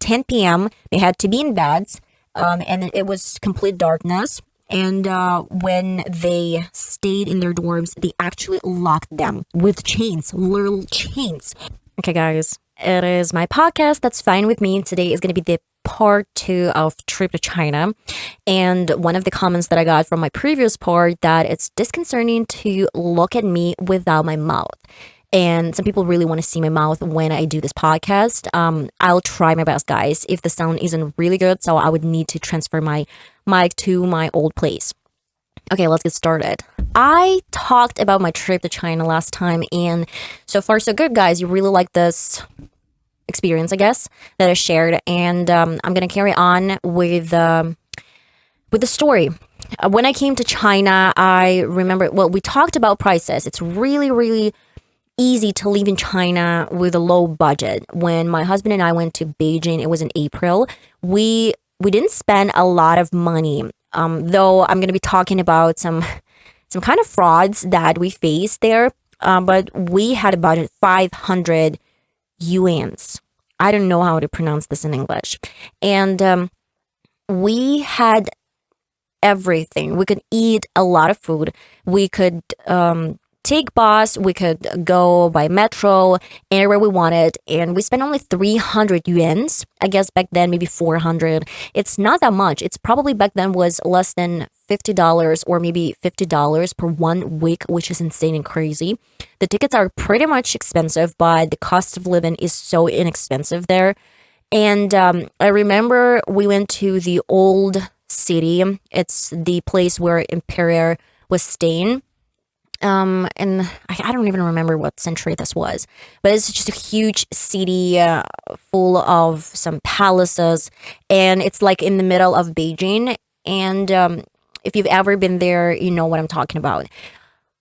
10 p.m. They had to be in beds, and it was complete darkness. And when they stayed in their dorms, they actually locked them with chains, literal chains. Okay, guys, it is my podcast. That's fine with me. Today is going to be the part 2 of trip to China. And one of the comments that I got from my previous part that it's disconcerting to look at me without my mouth. And some people really want to see my mouth when I do this podcast. I'll try my best, guys, if the sound isn't really good. So I would need to transfer my mic to my old place. Okay, let's get started. I talked about my trip to China last time, and so far so good, guys. You really like this experience, I guess, that I shared, and I'm gonna carry on with the story. When I came to China, I remember. Well, we talked about prices. It's really easy to live in China with a low budget. When my husband and I went to Beijing, it was in April. We didn't spend a lot of money. Though I'm going to be talking about some kind of frauds that we faced there. But we had a budget 500 yuans. I don't know how to pronounce this in English. And we had everything. We could eat a lot of food. We could take bus, we could go by metro anywhere we wanted, and we spent only 300 yuans. I guess back then maybe 400. It's not that much. It's probably back then was less than $50 or maybe $50 per 1 week, which is insane and crazy. The tickets are pretty much expensive, but the cost of living is so inexpensive there. And I remember we went to the old city. It's the place where Emperor was staying. And I don't even remember what century this was, but it's just a huge city full of some palaces, and it's like in the middle of Beijing. And if you've ever been there, you know what I'm talking about.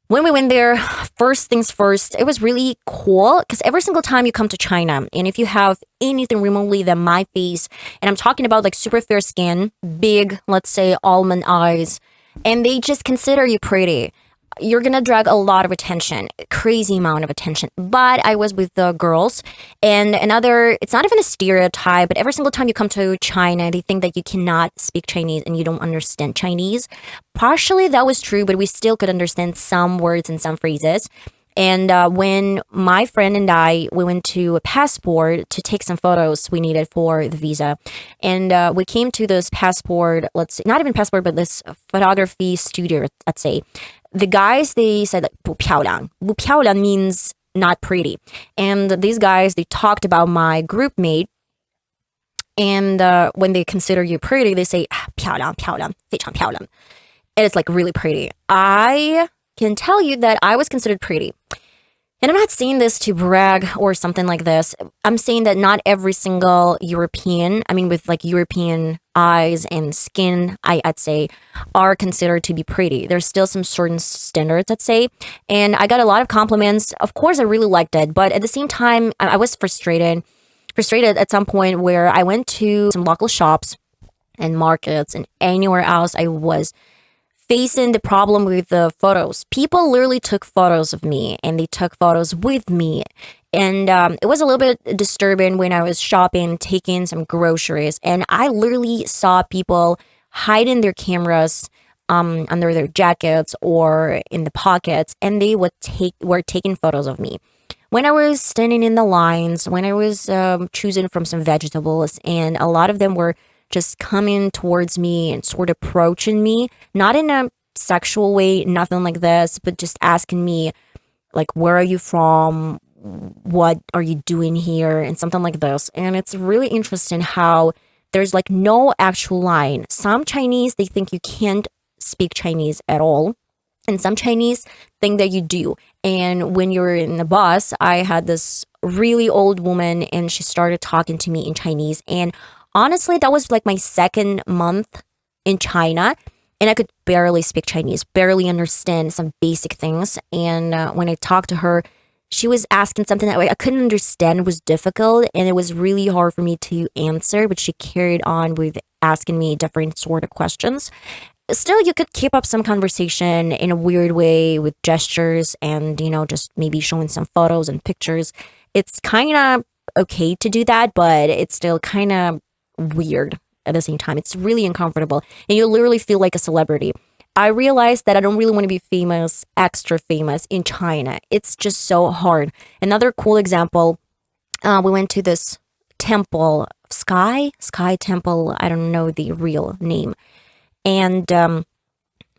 When we went there, first things first, it was really cool because every single time you come to China, and if you have anything remotely than my face, and I'm talking about like super fair skin, big, let's say almond eyes, and they just consider you pretty, you're gonna drag a lot of attention, crazy amount of attention. But I was with the girls, and it's not even a stereotype, but every single time you come to China, they think that you cannot speak Chinese and you don't understand Chinese. Partially that was true, but we still could understand some words and some phrases. And when my friend and we went to a passport to take some photos we needed for the visa. And we came to this passport, let's say, not even passport, but this photography studio, let's say. The guys, they said like 不漂亮. 不漂亮 means not pretty. And these guys, they talked about my group mate. And when they consider you pretty, they say 漂亮,漂亮,非常漂亮. And it's like really pretty. I can tell you that I was considered pretty. And I'm not saying this to brag or something like this. I'm saying that not every single European, I mean with like European eyes and skin, I'd say, are considered to be pretty. There's still some certain standards, I'd say. And I got a lot of compliments. Of course, I really liked it. But at the same time, I was frustrated at some point where I went to some local shops and markets and anywhere else I was facing the problem with the photos. People literally took photos of me and they took photos with me. And it was a little bit disturbing when I was shopping, taking some groceries, and I literally saw people hiding their cameras under their jackets or in the pockets, and they were taking photos of me. When I was standing in the lines, when I was choosing from some vegetables, and a lot of them were just coming towards me and sort of approaching me, not in a sexual way, nothing like this, but just asking me, like, where are you from? What are you doing here? And something like this. And it's really interesting how there's like no actual line. Some Chinese, they think you can't speak Chinese at all. And some Chinese think that you do. And when you're in the bus, I had this really old woman and she started talking to me in Chinese. And honestly, that was like my second month in China, and I could barely speak Chinese, barely understand some basic things. And when I talked to her, she was asking something that I couldn't understand. It was difficult, and it was really hard for me to answer, but she carried on with asking me different sort of questions. Still, you could keep up some conversation in a weird way with gestures and, just maybe showing some photos and pictures. It's kind of okay to do that, but it's still kind of weird at the same time. It's really uncomfortable, and you literally feel like a celebrity. I realized that I don't really want to be famous, extra famous in China. It's just so hard. Another cool example, we went to this temple, Sky Temple. I don't know the real name. And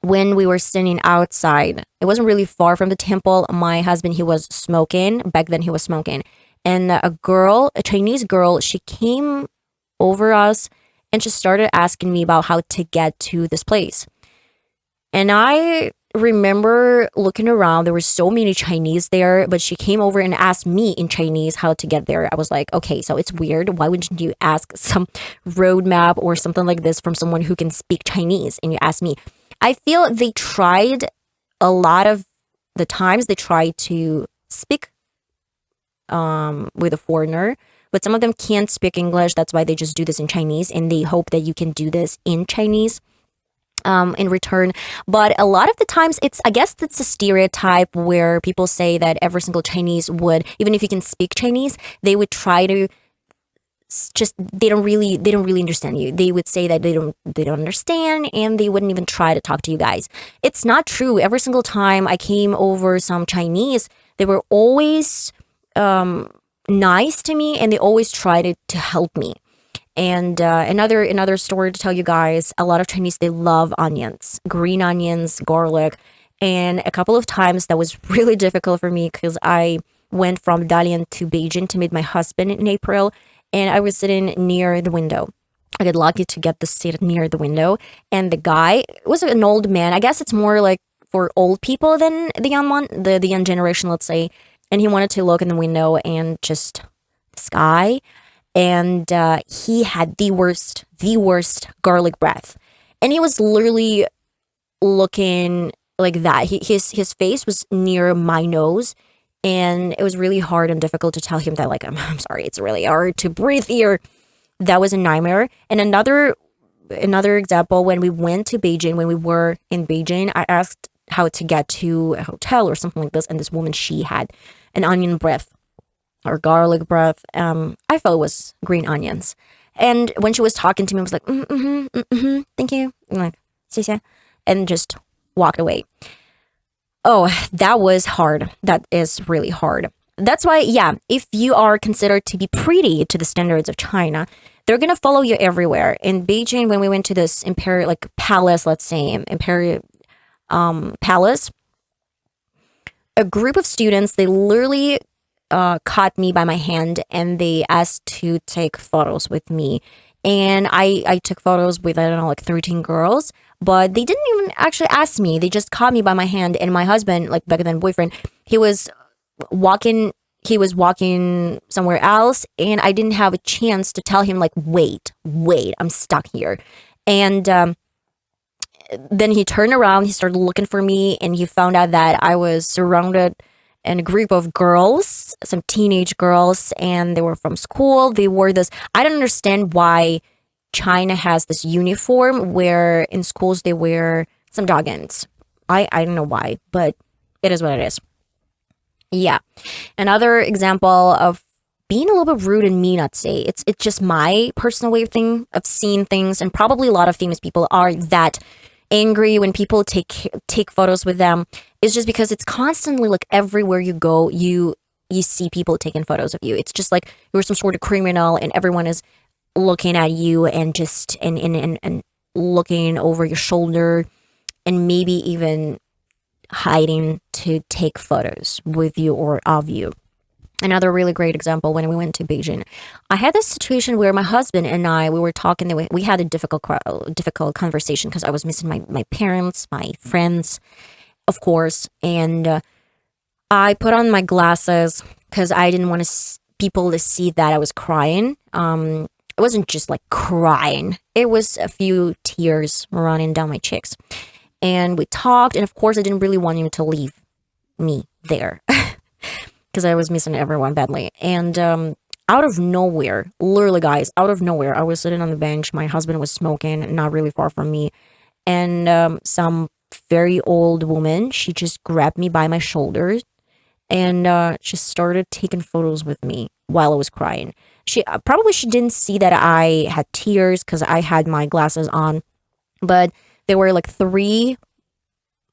when we were standing outside, it wasn't really far from the temple. My husband, he was smoking. Back then, he was smoking. And a Chinese girl, she came over us and she started asking me about how to get to this place. And I remember looking around, there were so many Chinese there, but she came over and asked me in Chinese how to get there. I was like, okay, so it's weird. Why wouldn't you ask some roadmap or something like this from someone who can speak Chinese? And you ask me. I feel they tried a lot of the times, they tried to speak with a foreigner, but some of them can't speak English. That's why they just do this in Chinese, and they hope that you can do this in Chinese in return. But a lot of the times I guess it's a stereotype where people say that every single Chinese would, even if you can speak Chinese, they would try to just, they don't really understand you. They would say that they don't understand, and they wouldn't even try to talk to you guys. It's not true. Every single time I came over some Chinese, they were always nice to me, and they always tried to help me. And another story to tell you guys, a lot of Chinese, they love onions, green onions, garlic. And a couple of times that was really difficult for me because I went from Dalian to Beijing to meet my husband in April, and I was sitting near the window. I got lucky to get the seat near the window, and the guy was an old man. I guess it's more like for old people than the young one, the young generation, let's say. And he wanted to look in the window and just sky. And he had the worst garlic breath, and he was literally looking like that. His face was near my nose, and it was really hard and difficult to tell him that, like, I'm sorry, it's really hard to breathe here. That was a nightmare. And another example, when we went to Beijing, when we were in Beijing, I asked how to get to a hotel or something like this, and this woman, she had an onion breath or garlic breath. I felt it was green onions. And when she was talking to me, I was like, thank you. I'm like, 谢谢, and just walked away. Oh, that was hard. That is really hard. That's why, yeah, if you are considered to be pretty to the standards of China, they're going to follow you everywhere. In Beijing, when we went to this imperial, like, palace, let's say, imperial palace, a group of students, they literally caught me by my hand, and they asked to take photos with me. And I took photos with, I don't know, like 13 girls, but they didn't even actually ask me. They just caught me by my hand, and my husband, like back then boyfriend, he was walking somewhere else, and I didn't have a chance to tell him, like, wait, I'm stuck here. And then he turned around, he started looking for me, and he found out that I was surrounded in a group of girls, some teenage girls, and they were from school. They wore this. I don't understand why China has this uniform where in schools they wear some joggings. I don't know why, but it is what it is. Yeah. Another example of being a little bit rude and mean, I'd say. It's just my personal way of seeing things, and probably a lot of famous people are that angry when people take photos with them. It's just because it's constantly, like, everywhere you go, you see people taking photos of you. It's just like you're some sort of criminal, and everyone is looking at you and just and looking over your shoulder, and maybe even hiding to take photos with you or of you. Another really great example, when we went to Beijing, I had this situation where my husband and I, we were talking, we had a difficult conversation because I was missing my parents, my friends, of course, and I put on my glasses because I didn't want people to see that I was crying. It wasn't just like crying. It was a few tears running down my cheeks. And we talked, and of course I didn't really want him to leave me there because I was missing everyone badly. And out of nowhere, literally guys, out of nowhere, I was sitting on the bench. My husband was smoking not really far from me. And some very old woman, she just grabbed me by my shoulders and she started taking photos with me while I was crying. She didn't see that I had tears because I had my glasses on, but there were like three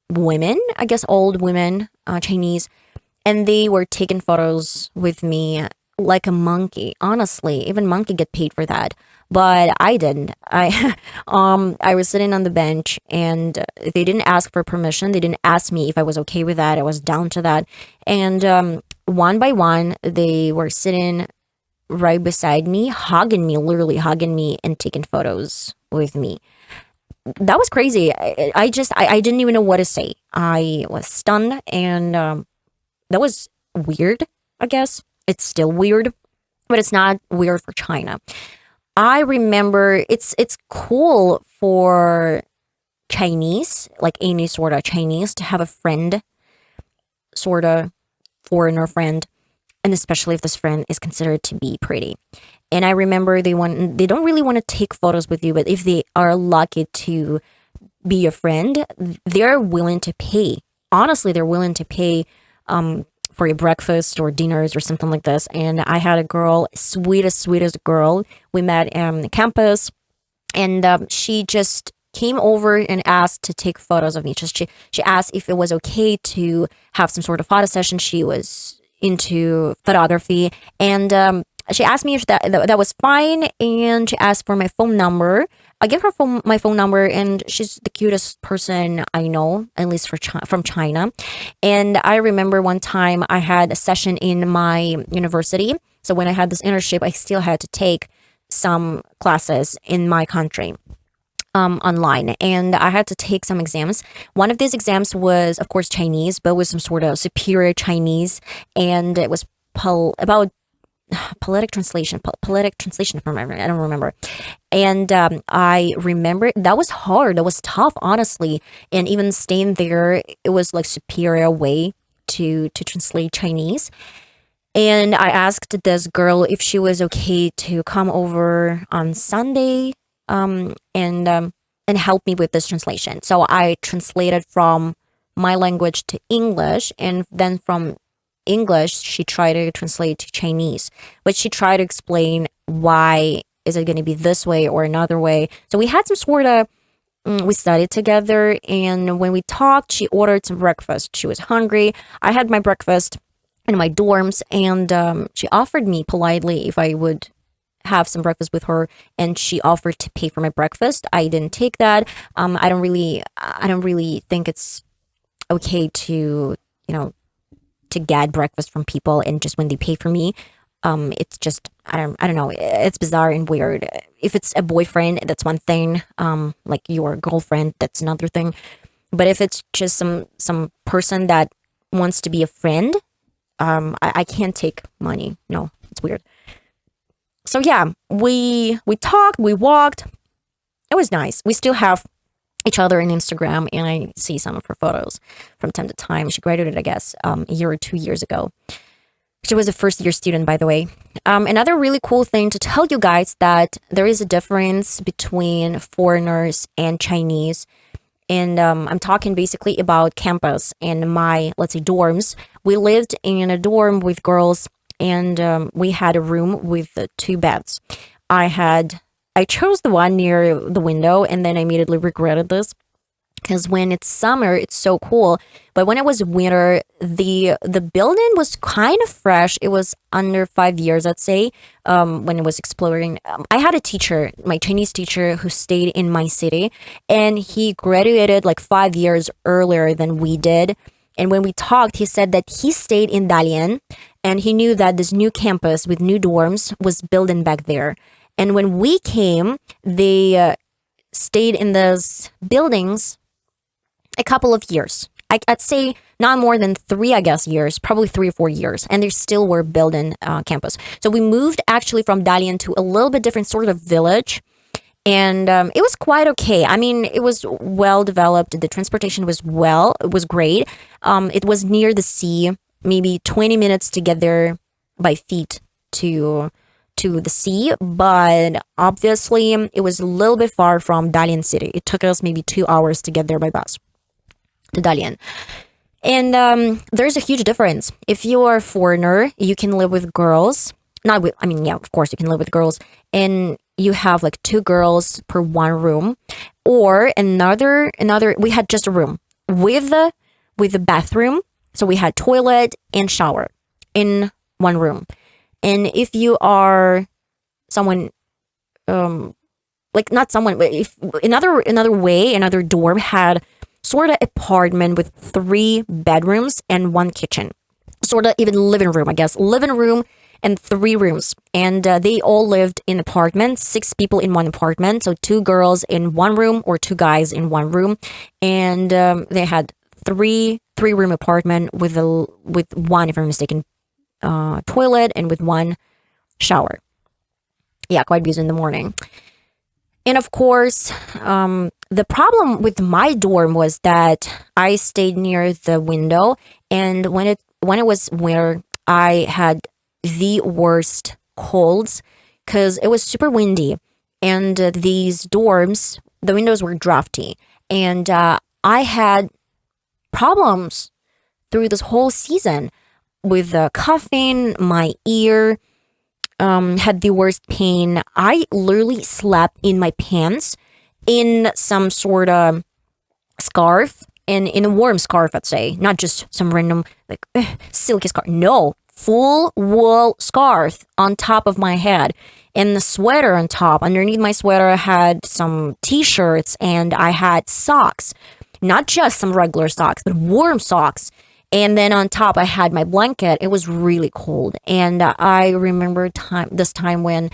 women, I guess old women, Chinese, and they were taking photos with me like a monkey. Honestly, even monkey get paid for that, but I didn't. I was sitting on the bench, and they didn't ask for permission. They didn't ask me if I was okay with that. I was down to that, and one by one, they were sitting right beside me, hugging me, literally hugging me, and taking photos with me. That was crazy. I didn't even know what to say. I was stunned, and that was weird, I guess. It's still weird, but it's not weird for China. I remember it's cool for Chinese, like any sort of Chinese, to have a friend, sort of foreigner friend, and especially if this friend is considered to be pretty. And I remember they don't really want to take photos with you, but if they are lucky to be your friend, they're willing to pay. Honestly, they're willing to pay for your breakfast or dinners or something like this. And I had a girl, sweetest girl. We met on campus, and she just came over and asked to take photos of me. She asked if it was okay to have some sort of photo session. She was into photography, and she asked me if that was fine, and she asked for my phone number. I gave her my phone number, and she's the cutest person I know, at least from China. And I remember one time I had a session in my university. So when I had this internship, I still had to take some classes in my country online, and I had to take some exams. One of these exams was, of course, Chinese, but was some sort of superior Chinese, and it was about poetic translation, if I don't remember. And I remember that was hard. That was tough, honestly. And even staying there, it was like superior way to translate Chinese. And I asked this girl if she was okay to come over on Sunday and help me with this translation. So I translated from my language to English, and then from English, she tried to translate to Chinese, but she tried to explain why is it going to be this way or another way. So we had some sort of, we studied together, and when we talked, she ordered some breakfast. She was hungry. I had my breakfast in my dorms, and she offered me politely if I would have some breakfast with her, and she offered to pay for my breakfast. I didn't take that. I don't really think it's okay to, to get breakfast from people and just when they pay for me. It's just, I don't know, it's bizarre and weird. If it's a boyfriend, that's one thing. Like your girlfriend, that's another thing. But if it's just some person that wants to be a friend, I can't take money. No, it's weird. So yeah, we talked, we walked. It was nice. We still have each other on Instagram, and I see some of her photos from time to time. She graduated, I guess, a year or 2 years ago. She was a first-year student, by the way. Another really cool thing to tell you guys that there is a difference between foreigners and Chinese. And I'm talking basically about campus and my, let's say, dorms. We lived in a dorm with girls, and we had a room with 2 beds. I chose the one near the window, and then I immediately regretted this because when it's summer, it's so cool. But when it was winter, the building was kind of fresh. It was under 5 years, I'd say, when it was exploring. I had a teacher, my Chinese teacher, who stayed in my city, and he graduated like 5 years earlier than we did. And when we talked, he said that he stayed in Dalian, and he knew that this new campus with new dorms was building back there. And when we came, they stayed in those buildings a couple of years. I'd say not more than 3, I guess, years, probably 3 or 4 years. And they still were building campus. So we moved actually from Dalian to a little bit different sort of village. And it was quite okay. I mean, it was well developed. The transportation was it was great. It was near the sea, maybe 20 minutes to get there by feet to the sea, but obviously it was a little bit far from Dalian city. It took us maybe 2 hours to get there by bus to Dalian. And there's a huge difference. If you are a foreigner, you can live with girls. Not with, I mean, yeah, of course you can live with girls. And you have like two girls per one room. Or another, we had just a room with the bathroom. So we had toilet and shower in one room. And if you are someone, like not someone, but if another dorm had sort of apartment with 3 bedrooms and 1 kitchen, sort of even living room, I guess, living room and 3 rooms. And they all lived in apartments, 6 people in one apartment. So 2 girls in one room or 2 guys in one room. And they had three-room apartment with one, if I'm mistaken, toilet and with 1 shower. Yeah, quite busy in the morning. And of course, the problem with my dorm was that I stayed near the window, and when it was winter, I had the worst colds because it was super windy, and these dorms, the windows were drafty, and I had problems through this whole season with coughing. My ear had the worst pain. I literally slept in my pants in some sort of scarf, in a warm scarf, I'd say, not just some random like silky scarf. No, full wool scarf on top of my head, and the sweater on top. Underneath my sweater, I had some t-shirts, and I had socks, not just some regular socks, but warm socks. And then on top, I had my blanket. It was really cold. And I remember this time when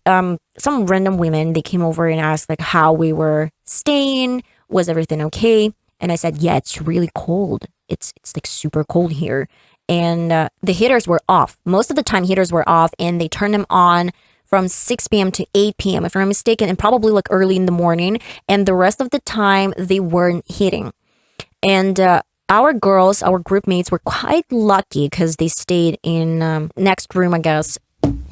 some random women, they came over and asked like how we were staying. Was everything okay? And I said, yeah, it's really cold. It's like super cold here. And the heaters were off. Most of the time, heaters were off, and they turned them on from 6 p.m. to 8 p.m., if I'm not mistaken, and probably like early in the morning. And the rest of the time, they weren't heating. And our group mates were quite lucky because they stayed in next room, I guess,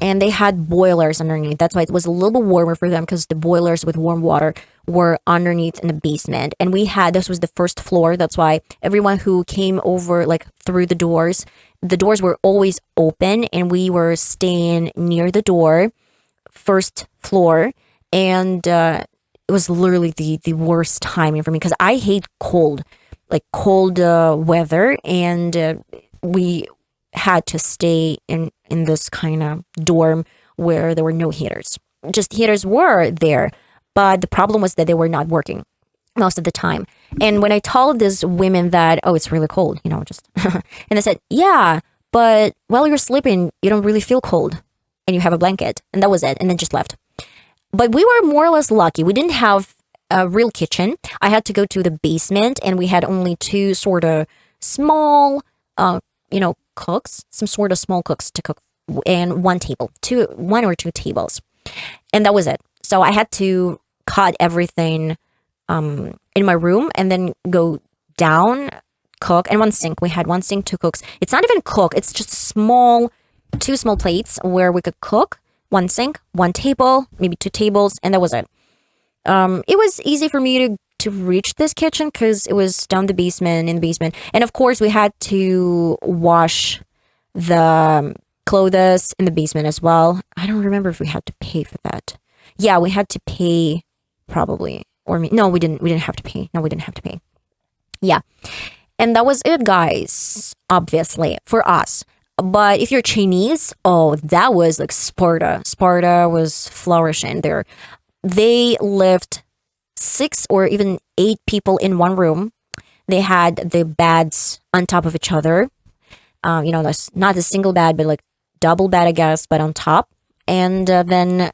and they had boilers underneath. That's why it was a little bit warmer for them, because the boilers with warm water were underneath in the basement. And this was the first floor. That's why everyone who came over like through the doors were always open, and we were staying near the door, first floor. And it was literally the worst timing for me, because I hate cold weather, and we had to stay in this kind of dorm where there were no heaters. Just heaters were there, but the problem was that they were not working most of the time. And when I told these women that, oh, it's really cold, just and they said, yeah, but while you're sleeping, you don't really feel cold, and you have a blanket, and that was it, and then just left. But we were more or less lucky. We didn't have a real kitchen. I had to go to the basement, and we had only 2 sort of small, cooks, some sort of small cooks to cook, and 1 or 2 tables, and that was it. So I had to cut everything in my room, and then go down, cook, and 1 sink. We had 1 sink, 2 cooks. It's not even cook. It's just 2 small plates where we could cook. 1 sink, 1 table, maybe 2 tables, and that was it. It was easy for me to reach this kitchen because it was down in the basement. And of course, we had to wash the clothes in the basement as well. I don't remember if we had to pay for that. Yeah, we had to pay probably. No, we didn't have to pay. Yeah. And that was it, guys, obviously, for us. But if you're Chinese, oh, that was like Sparta. Sparta was flourishing there. They lived 6 or even 8 people in one room. They had the beds on top of each other. That's not a single bed, but like double bed, I guess, but on top. And then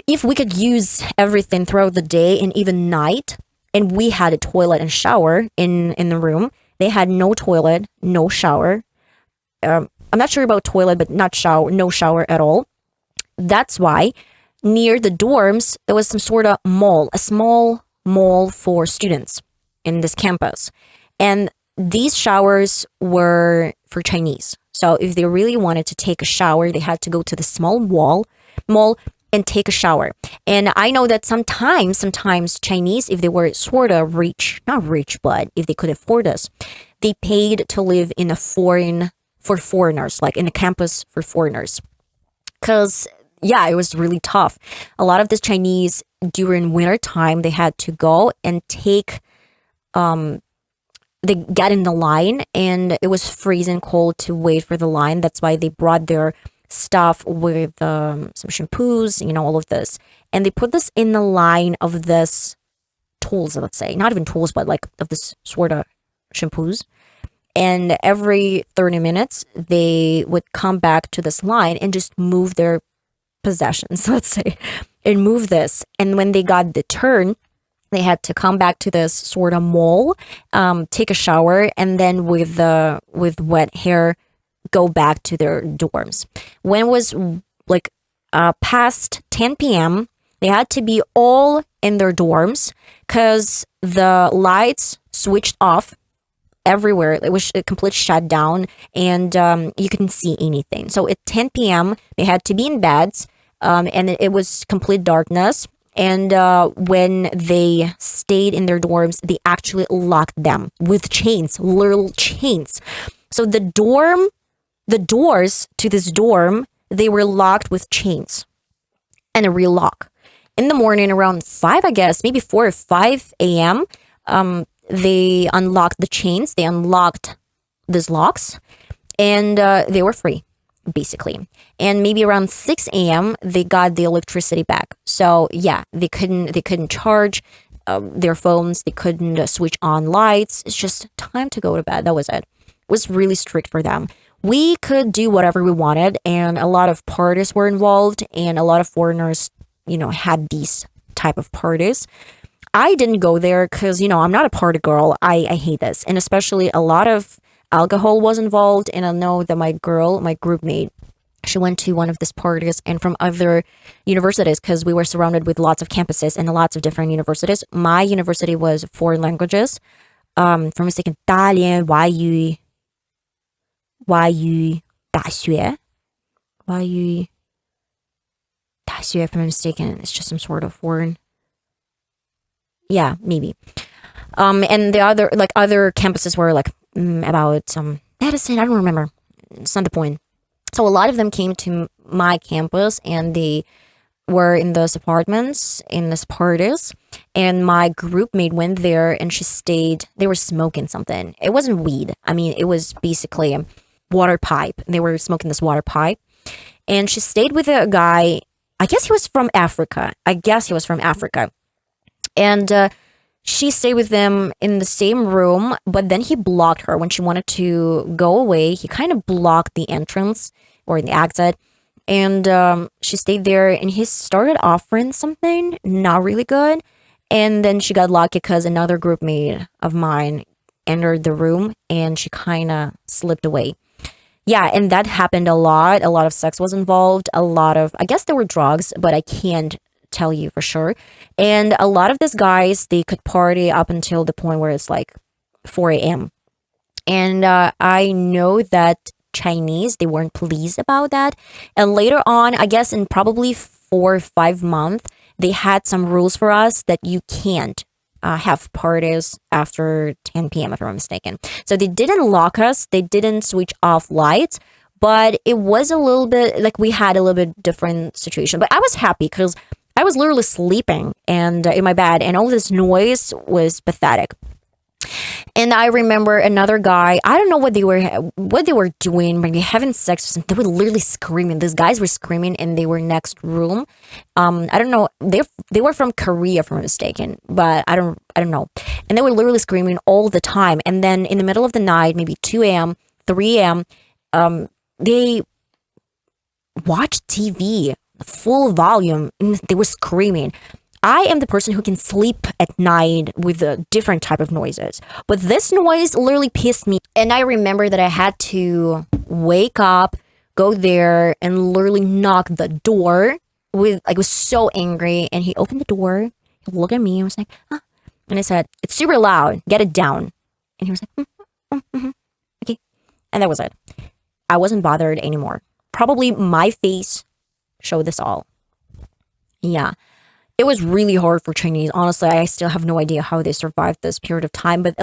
if we could use everything throughout the day and even night, and we had a toilet and shower in the room, they had no toilet, no shower. I'm not sure about toilet, but no shower at all. That's why near the dorms, there was some sort of mall, a small mall for students in this campus. And these showers were for Chinese. So if they really wanted to take a shower, they had to go to the small mall, and take a shower. And I know that sometimes Chinese, if they were sort of rich, not rich, but if they could afford us, they paid to live in a for foreigners, like in a campus for foreigners. Because, yeah, it was really tough. A lot of the Chinese during winter time, they had to go and they get in the line, and it was freezing cold to wait for the line. That's why they brought their stuff with some shampoos, all of this. And they put this in the line of this tools, let's say. Not even tools, but like of this sort of shampoos. And every 30 minutes, they would come back to this line and just move their possessions, let's say, and move this. And when they got the turn, they had to come back to this sort of mall, take a shower, and then with wet hair, go back to their dorms. When it was like past 10 p.m., they had to be all in their dorms because the lights switched off everywhere. It was completely shut down, and you couldn't see anything. So at 10 p.m., they had to be in beds, and it was complete darkness. And when they stayed in their dorms, they actually locked them with chains, literal chains. So the doors to this dorm, they were locked with chains and a real lock. In the morning, around 5, I guess, maybe 4 or 5 a.m., they unlocked the chains, they unlocked these locks, and they were free, basically. And maybe around 6 a.m., they got the electricity back. So yeah, they couldn't charge their phones, they couldn't switch on lights. It's just time to go to bed. That was it. It was really strict for them. We could do whatever we wanted, and a lot of parties were involved, and a lot of foreigners, had these type of parties. I didn't go there because, I'm not a party girl. I hate this. And especially a lot of alcohol was involved. And I know that my group mate, she went to one of these parties and from other universities, because we were surrounded with lots of campuses and lots of different universities. My university was foreign languages. From mistaken, 大连外语大学 if I'm mistaken, it's just some sort of foreign. Yeah, maybe. And the other campuses were like about some medicine. I don't remember. It's not the point. So a lot of them came to my campus, and they were in those apartments, in these parties. And my group mate went there, and she stayed. They were smoking something. It wasn't weed. I mean, it was basically a water pipe. They were smoking this water pipe, and she stayed with a guy. I guess he was from Africa. And she stayed with them in the same room, but then he blocked her when she wanted to go away. He kind of blocked the entrance or the exit, and she stayed there, and he started offering something not really good. And then she got lucky because another group mate of mine entered the room, and she kind of slipped away. Yeah, and that happened a lot. A lot of sex was involved. I guess there were drugs, but I can't tell you for sure. And a lot of these guys, they could party up until the point where it's like 4 a.m. And I know that Chinese, they weren't pleased about that. And later on, I guess in probably 4 or 5 months, they had some rules for us that you can't have parties after 10 p.m. if I'm not mistaken. So they didn't lock us, they didn't switch off lights, but it was a little bit like we had a little bit different situation. But I was happy because I was literally sleeping and in my bed, and all this noise was pathetic. And I remember another guy, I don't know what they were doing, maybe having sex or something. They were literally screaming. These guys were screaming and they were next room. I don't know. They were from Korea, if I'm mistaken, but I don't know. And they were literally screaming all the time. And then in the middle of the night, maybe 2 a.m., 3 a.m., they watched TV full volume and they were screaming. I am the person who can sleep at night with a different type of noises. But this noise literally pissed me. And I remember that I had to wake up, go there, and literally knock the door. I was so angry. And he opened the door. He looked at me and was like, huh? And I said, it's super loud. Get it down. And he was like, okay. And that was it. I wasn't bothered anymore. Probably my face showed this all. Yeah. It was really hard for Chinese. Honestly, I still have no idea how they survived this period of time. But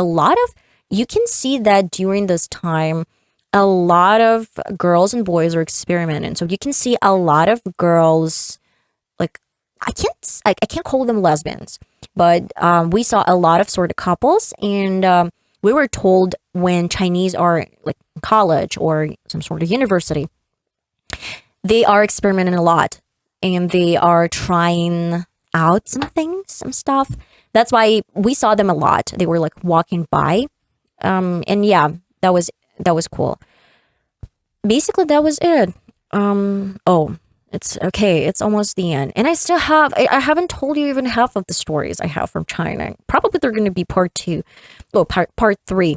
you can see that during this time, a lot of girls and boys are experimenting. So you can see a lot of girls, like, I can't call them lesbians, but we saw a lot of sort of couples, and we were told when Chinese are like in college or some sort of university, they are experimenting a lot, and they are trying out some things, some stuff. That's why we saw them a lot. They were like walking by, and yeah, that was cool. Basically, that was it. Oh, it's okay. It's almost the end, and I haven't told you even half of the stories I have from China. Probably they're going to be part two, well, part three.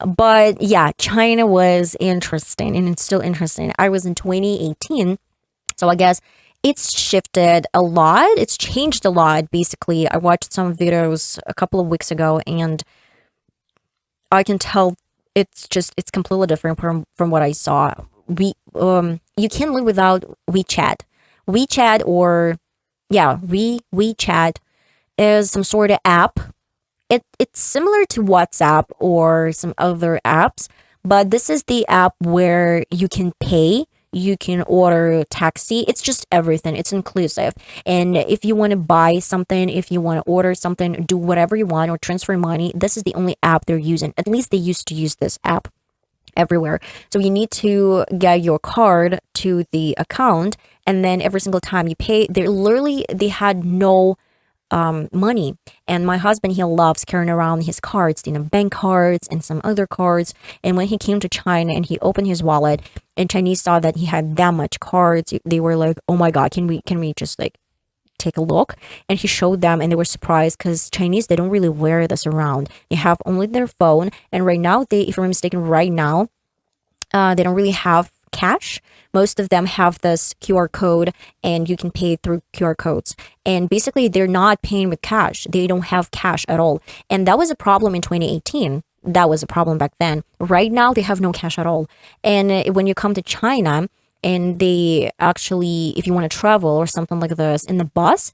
But yeah, China was interesting, and it's still interesting. I was in 2018, so I guess it's shifted a lot. It's changed a lot. Basically, I watched some videos a couple of weeks ago, and I can tell it's completely different from what I saw. You can live without WeChat, or yeah, WeChat is some sort of app. It's similar to WhatsApp or some other apps, but this is the app where you can pay, you can order taxi. It's just everything. It's inclusive. And if you want to buy something, if you want to order something, do whatever you want or transfer money, this is the only app they're using. At least they used to use this app everywhere. So you need to get your card to the account, and then every single time you pay, they had no money. And my husband, he loves carrying around his cards, bank cards and some other cards. And when he came to China and he opened his wallet, and Chinese saw that he had that much cards, they were like, "Oh my God, can we just like take a look?" And he showed them, and they were surprised because Chinese, they don't really wear this around. They have only their phone. And right now, if I'm not mistaken, right now, they don't really have cash. Most of them have this QR code, and you can pay through QR codes. And basically, they're not paying with cash. They don't have cash at all. And that was a problem in 2018. That was a problem back then. Right now, they have no cash at all. And when you come to China, and they actually, if you want to travel or something like this, in the bus,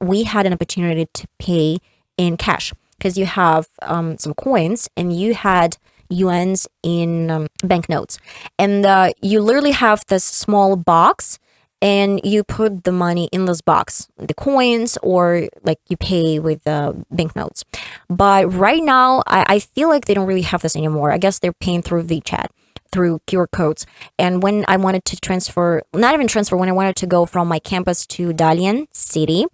we had an opportunity to pay in cash because you have some coins, and you had yuans in banknotes, and you literally have this small box, and you put the money in this box, the coins, or like you pay with the banknotes. But right now, I feel like they don't really have this anymore. I guess they're paying through WeChat, through QR codes. And when I wanted to when I wanted to go from my campus to Dalian City,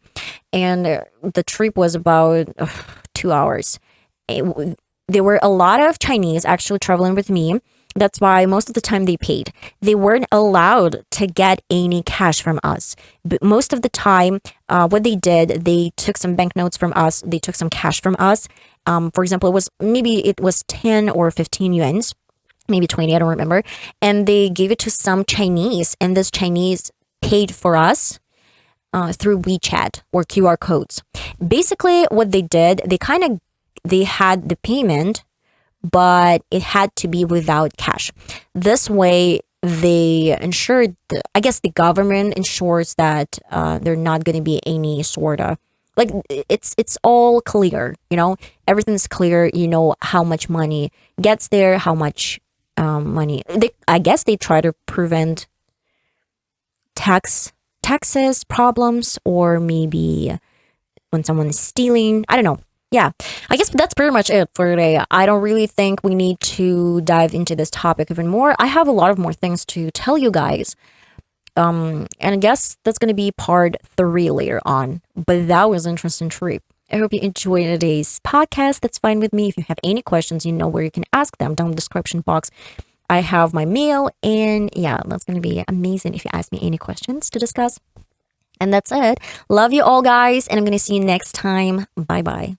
and the trip was about 2 hours. There were a lot of Chinese actually traveling with me. That's why most of the time they paid. They weren't allowed to get any cash from us. But most of the time, what they did, they took some banknotes from us. They took some cash from us. For example, it was 10 or 15 yuans, maybe 20, I don't remember. And they gave it to some Chinese, and this Chinese paid for us through WeChat or QR codes. Basically, what they did, they had the payment, but it had to be without cash. This way, they ensured, I guess the government ensures that there not going to be any sort of, like, it's all clear, everything's clear, how much money gets there, how much money, I guess they try to prevent taxes problems, or maybe when someone is stealing, I don't know. Yeah, I guess that's pretty much it for today. I don't really think we need to dive into this topic even more. I have a lot of more things to tell you guys. And I guess that's going to be part 3 later on. But that was an interesting trip. I hope you enjoyed today's podcast. That's fine with me. If you have any questions, you know where you can ask them down in the description box. I have my mail, and yeah, that's going to be amazing if you ask me any questions to discuss. And that's it. Love you all, guys, and I'm going to see you next time. Bye-bye.